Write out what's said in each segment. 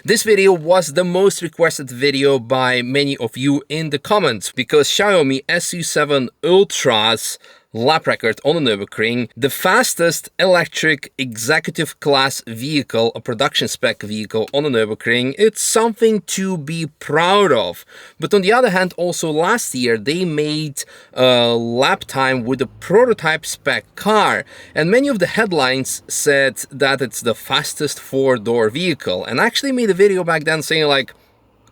This video was the most requested video by many of you in the comments because Xiaomi SU7 Ultra's lap record on the Nürburgring, the fastest electric executive class vehicle, a production spec vehicle on the Nürburgring, it's something to be proud of. But on the other hand, also last year they made a lap time with a prototype spec car, and many of the headlines said that it's the fastest four-door vehicle, and I actually made a video back then saying like,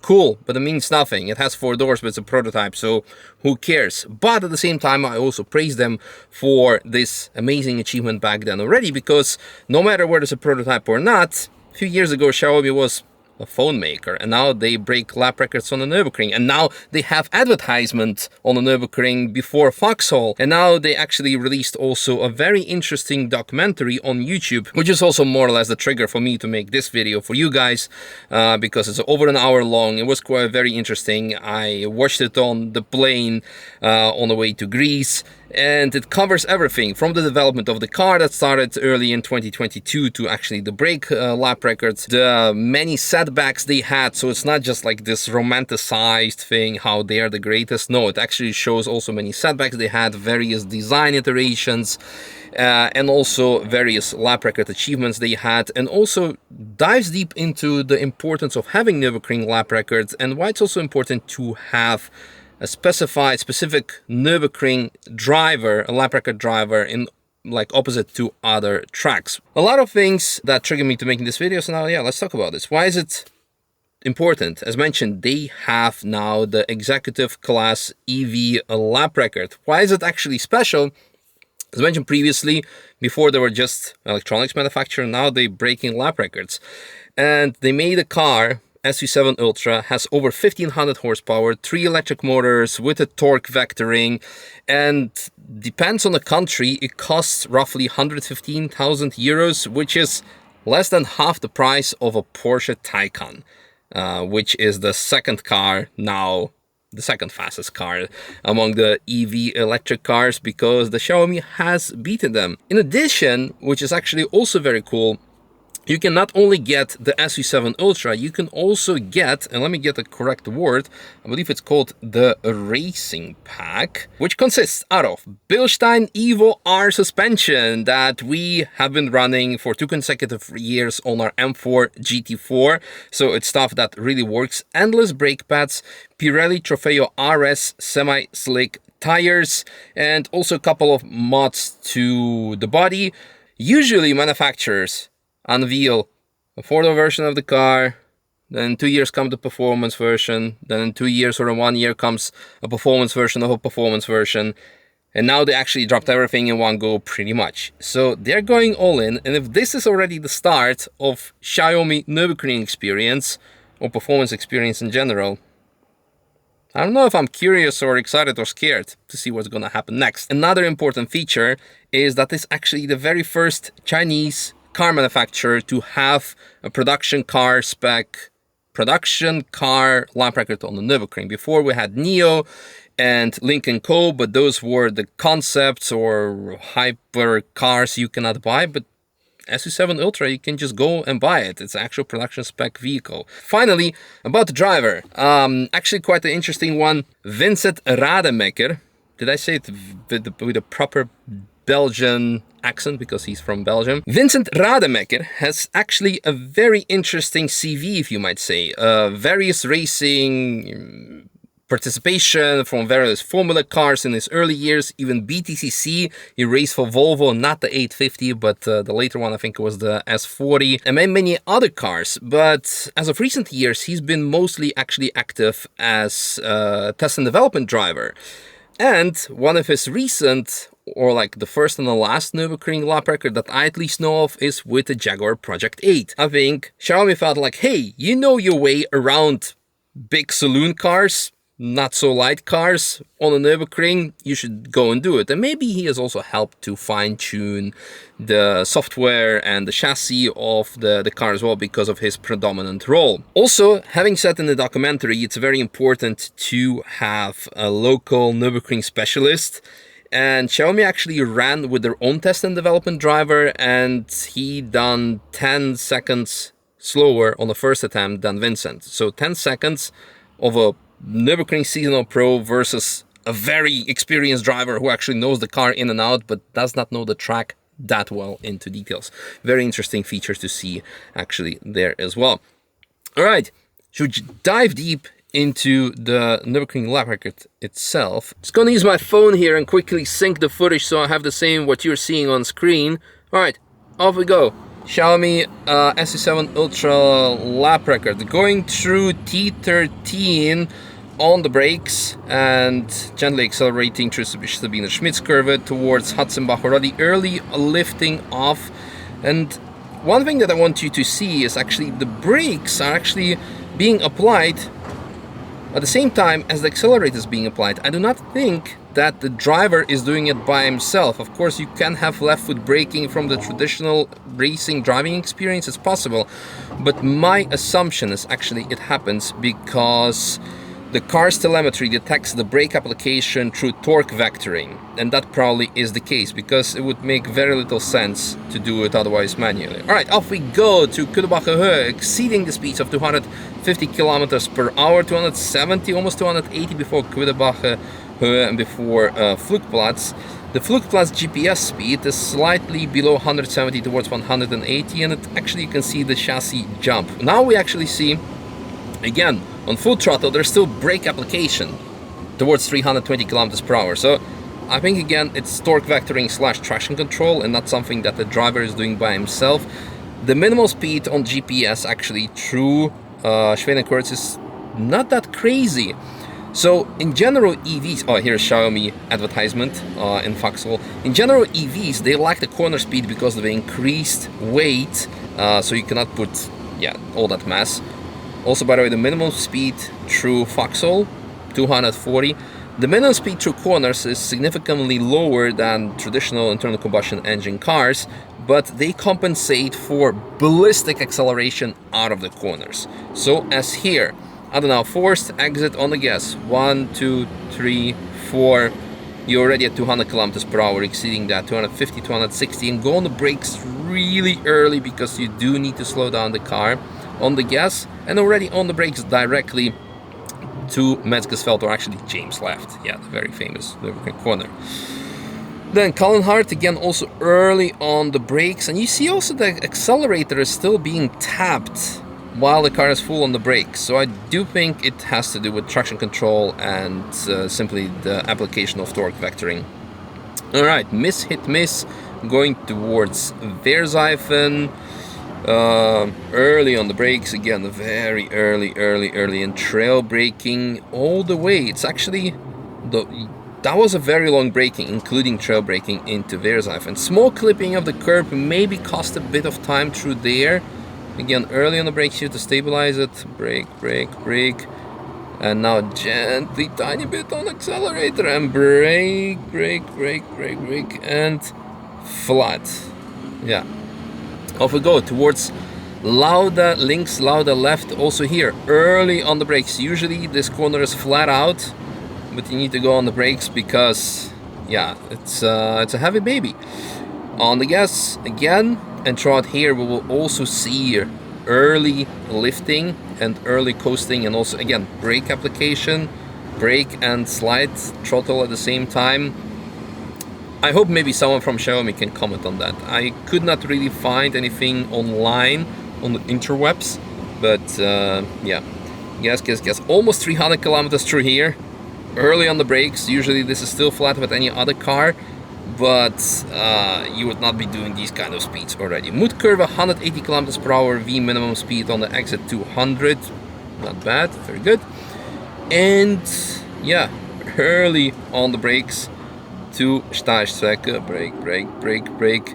cool, but it means nothing. It has 4 doors, but it's a prototype, so who cares? But at the same time, I also praise them for this amazing achievement back then already, because no matter whether it's a prototype or not, a few years ago Xiaomi was a phone maker, and now they break lap records on the Nürburgring, and now they have advertisement on the Nürburgring before Foxhole, and now they actually released also a very interesting documentary on YouTube, which is also more or less the trigger for me to make this video for you guys, because it's over an hour long. It was quite very interesting. I watched it on the plane on the way to Greece, and it covers everything from the development of the car that started early in 2022 to actually the brake lap records, the many setbacks they had. So it's not just like this romanticized thing, how they are the greatest. No, it actually shows also many setbacks they had, various design iterations, and also various lap record achievements they had, and also dives deep into the importance of having Nürburgring lap records and why it's also important to have a specific Nürburgring driver, a lap record driver, in like opposite to other tracks. A lot of things that triggered me to making this video, so now yeah, let's talk about this. Why is it important? As mentioned, they have now the executive class EV lap record. Why is it actually special? As mentioned previously, before they were just electronics manufacturer, now they're breaking lap records. And they made a car, SU7 Ultra, has over 1500 horsepower, 3 electric motors with a torque vectoring, and depends on the country, it costs roughly 115,000 euros, which is less than half the price of a Porsche Taycan, which is the second car now, the second fastest car among the EV electric cars, because the Xiaomi has beaten them. In addition, which is actually also very cool, you can not only get the SU7 Ultra, you can also get, and let me get the correct word, I believe it's called the Racing Pack, which consists out of Bilstein Evo R suspension that we have been running for 2 consecutive years on our M4 GT4, so it's stuff that really works, endless brake pads, Pirelli Trofeo RS semi-slick tires, and also a couple of mods to the body. Usually manufacturers unveil a 4-door version of the car, then in 2 years comes the performance version, then in 2 years or in 1 year comes a performance version of a performance version, and now they actually dropped everything in one go pretty much. So they're going all in, and if this is already the start of Xiaomi Nürburgring experience, or performance experience in general, I don't know if I'm curious or excited or scared to see what's gonna happen next. Another important feature is that it's actually the very first Chinese car manufacturer to have a production car spec, production car lap record on the Nürburgring. Before we had Neo and Lynk & Co, but those were the concepts or hyper cars you cannot buy, but SU7 Ultra, you can just go and buy it. It's an actual production spec vehicle. Finally, about the driver, actually quite an interesting one. Vincent Rademacher, did I say it with a proper Belgian accent because he's from Belgium? Vincent Rademacher has actually a very interesting CV, if you might say. Various racing participation from various Formula cars in his early years, even BTCC. He raced for Volvo, not the 850, but the later one, I think it was the S40, and many other cars. But as of recent years, he's been mostly actually active as a test and development driver. And one of his recent, or like the first and the last Nürburgring lap record that I at least know of, is with the Jaguar Project 8. I think Xiaomi felt like, hey, you know your way around big saloon cars, not so light cars on the Nürburgring, you should go and do it. And maybe he has also helped to fine-tune the software and the chassis of the car as well because of his predominant role. Also, having said in the documentary, it's very important to have a local Nürburgring specialist. And Xiaomi actually ran with their own test and development driver, and he done 10 seconds slower on the first attempt than Vincent. So 10 seconds of a Nürburgring seasonal pro versus a very experienced driver who actually knows the car in and out, but does not know the track that well into details. Very interesting features to see actually there as well. All right, should we dive deep into the Nürburgring lap record itself? Just gonna use my phone here and quickly sync the footage so I have the same what you're seeing on screen. All right, off we go. Xiaomi SU7 Ultra lap record, going through T13 on the brakes and gently accelerating through Sabine Schmidt's curve towards Hatzenbach, already early lifting off. And one thing that I want you to see is actually the brakes are actually being applied at the same time as the accelerator is being applied. I do not think that the driver is doing it by himself. Of course, you can have left foot braking from the traditional racing driving experience, it's possible. But my assumption is actually it happens because the car's telemetry detects the brake application through torque vectoring. And that probably is the case, because it would make very little sense to do it otherwise manually. All right, off we go to Kudelbacher Höhe, exceeding the speeds of 250 kilometers per hour, 270, almost 280 before Kudelbacher Höhe and before Flugplatz. The Flugplatz GPS speed is slightly below 170 towards 180, and actually you can see the chassis jump. Now we actually see, again, on full throttle, there's still brake application towards 320 kilometers per hour. So I think, again, it's torque vectoring / traction control and not something that the driver is doing by himself. The minimal speed on GPS actually through Schwedenkreuz is not that crazy. So in general, EVs, oh, here's Xiaomi advertisement in Foxhole. In general, EVs, they lack the corner speed because of the increased weight, so you cannot put, all that mass. Also, by the way, the minimum speed through Foxhole, 240. The minimum speed through corners is significantly lower than traditional internal combustion engine cars, but they compensate for ballistic acceleration out of the corners. So as here, I don't know, forced exit on the gas, 1, 2, 3, 4, you're already at 200 kilometers per hour, exceeding that, 250, 260, and go on the brakes really early because you do need to slow down the car. On the gas, and already on the brakes directly to Metzgesfeld, or actually James left, the very famous Nürburgring corner. Then Kallenhardt, again, also early on the brakes, and you see also the accelerator is still being tapped while the car is full on the brakes. So I do think it has to do with traction control and simply the application of torque vectoring. All right, miss, hit, miss, going towards Weerseifen. Early on the brakes, again, very early, and trail braking all the way. It's actually, that was a very long braking, including trail braking into Weerseifen. Small clipping of the curb maybe cost a bit of time through there. Again, early on the brakes here to stabilize it. Brake, and now gently, tiny bit on accelerator, and brake, and flat. Off we go towards Lauda links, Lauda left. Also here, early on the brakes. Usually this corner is flat out, but you need to go on the brakes because, it's a heavy baby. On the gas again, and throughout here we will also see early lifting and early coasting, and also again brake application, brake and slide throttle at the same time. I hope maybe someone from Xiaomi can comment on that. I could not really find anything online on the interwebs, but gas. Almost 300 kilometers through here. Early on the brakes. Usually this is still flat with any other car, but you would not be doing these kind of speeds already. Mood curve 180 kilometers per hour, V minimum speed on the exit 200. Not bad, very good. And early on the brakes to Startstrecke, brake.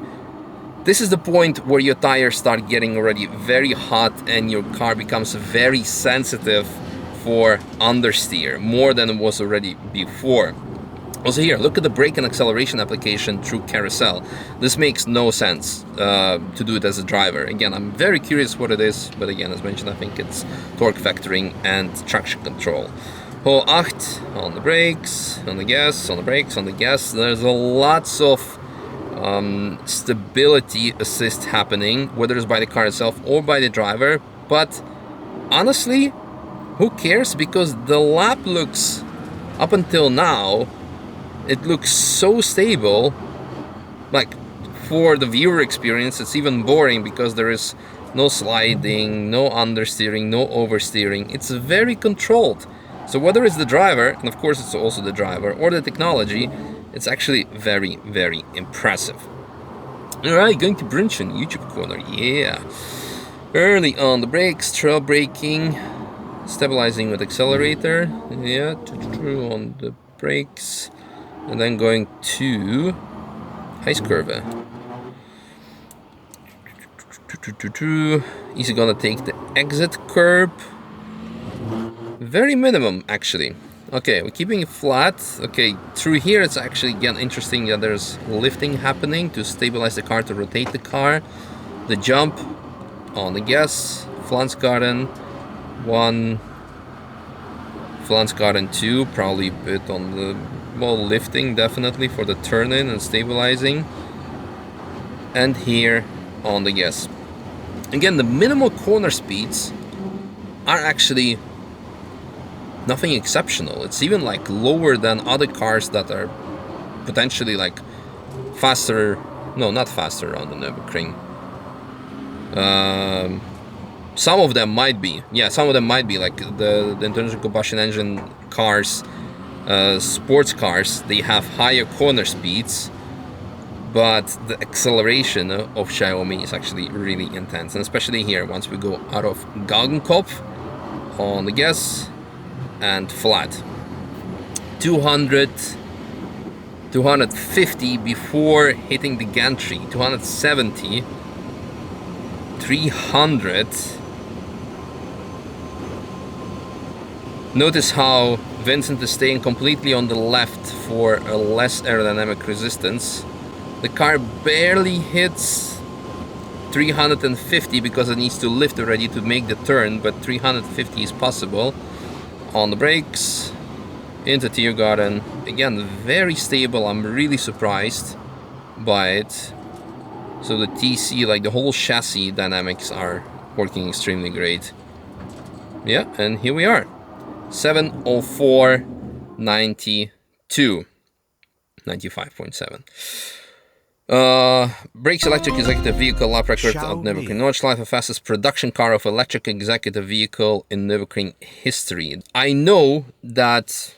This is the point where your tires start getting already very hot and your car becomes very sensitive for understeer, more than it was already before. Also here, look at the brake and acceleration application through carousel. This makes no sense to do it as a driver. Again, I'm very curious what it is, but again, as mentioned, I think it's torque vectoring and traction control. Hole 8 on the brakes, on the gas, on the brakes, on the gas. There's a lots of stability assist happening, whether it's by the car itself or by the driver. But honestly, who cares? Because the lap looks, up until now, it looks so stable. Like, for the viewer experience, it's even boring because there is no sliding, no understeering, no oversteering. It's very controlled. So whether it's the driver, and of course it's also the driver, or the technology, it's actually very, very impressive. Alright, going to Brunchen, YouTube corner, yeah. Early on the brakes, trail braking, stabilizing with accelerator, yeah, on the brakes, and then going to ice curve. Easy gonna take the exit curb. Very minimum, actually. Okay, we're keeping it flat. Okay, through here it's actually, again, interesting that there's lifting happening to stabilize the car, to rotate the car. The jump on the gas, Flansgarden 1, Flansgarden 2, probably a bit on the, well, lifting definitely for the turn-in and stabilizing. And here on the gas. Again, the minimal corner speeds are actually nothing exceptional. It's even like lower than other cars that are potentially like faster. No, not faster on the Nürburgring. Some of them might be. Yeah, some of them might be like the internal combustion engine cars, sports cars. They have higher corner speeds, but the acceleration of Xiaomi is actually really intense, and especially here once we go out of Galgenkopf on the gas and flat. 200, 250 before hitting the gantry, 270, 300. Notice how Vincent is staying completely on the left for a less aerodynamic resistance. The car barely hits 350 because it needs to lift already to make the turn, but 350 is possible. On the brakes, into Tiergarten. Again, very stable. I'm really surprised by it. So the TC, like the whole chassis dynamics are working extremely great. Yeah, and here we are. 704.92. 95.7. Brakes electric executive vehicle lap record of Nürburgring Nordschleife, the fastest production car of electric executive vehicle in Nürburgring history. I know that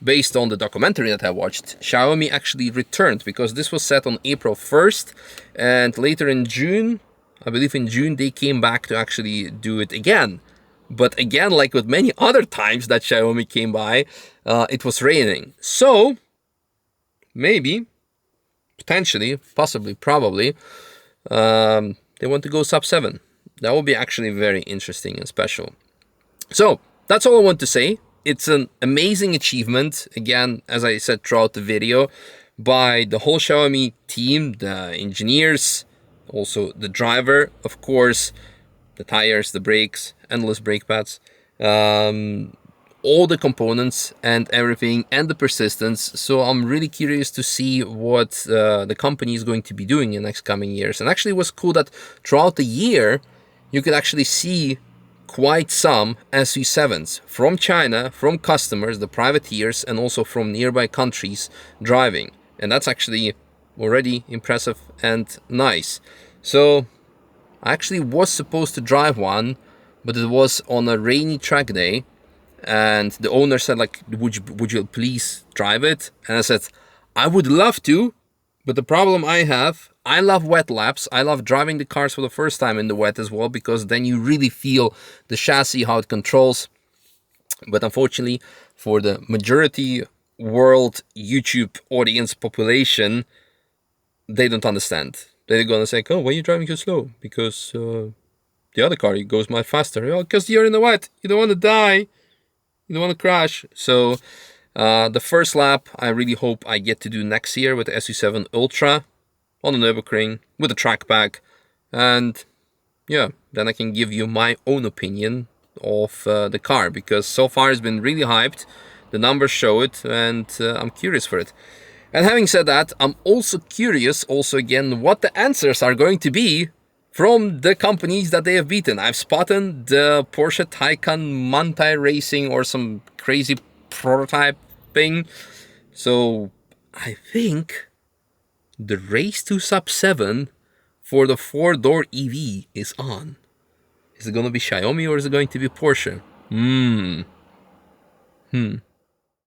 based on the documentary that I watched, Xiaomi actually returned, because this was set on April 1st, and later in June, I believe in June, they came back to actually do it again. But again, like with many other times that Xiaomi came by, it was raining. So maybe, potentially, possibly, probably, they want to go sub 7. That would be actually very interesting and special. So that's all I want to say. It's an amazing achievement, again, as I said throughout the video, by the whole Xiaomi team, the engineers, also the driver, of course, the tires, the brakes, endless brake pads, all the components and everything, and the persistence. So I'm really curious to see what the company is going to be doing in the next coming years. And actually it was cool that throughout the year you could actually see quite some SU7s from China, from customers, the privateers, and also from nearby countries driving. And that's actually already impressive and nice. So I actually was supposed to drive one, but it was on a rainy track day, and the owner said, like, would you please drive it? And I said, I would love to, but the problem I have, I love wet laps. I love driving the cars for the first time in the wet as well, because then you really feel the chassis, how it controls. But unfortunately, for the majority world YouTube audience population, they don't understand. They're gonna say, oh, why are you driving so slow? Because the other car goes much faster. Oh, because you're in the wet. You don't want to die. You don't want to crash. So the first lap, I really hope I get to do next year with the SU7 Ultra on the Nürburgring with the track pack. And yeah, then I can give you my own opinion of the car, because so far it's been really hyped. The numbers show it, and I'm curious for it. And having said that, I'm also curious, also again, what the answers are going to be from the companies that they have beaten. I've spotted the Porsche Taycan multi-racing or some crazy prototype thing. So I think the race to sub 7 for the 4-door EV is on. Is it going to be Xiaomi or is it going to be Porsche?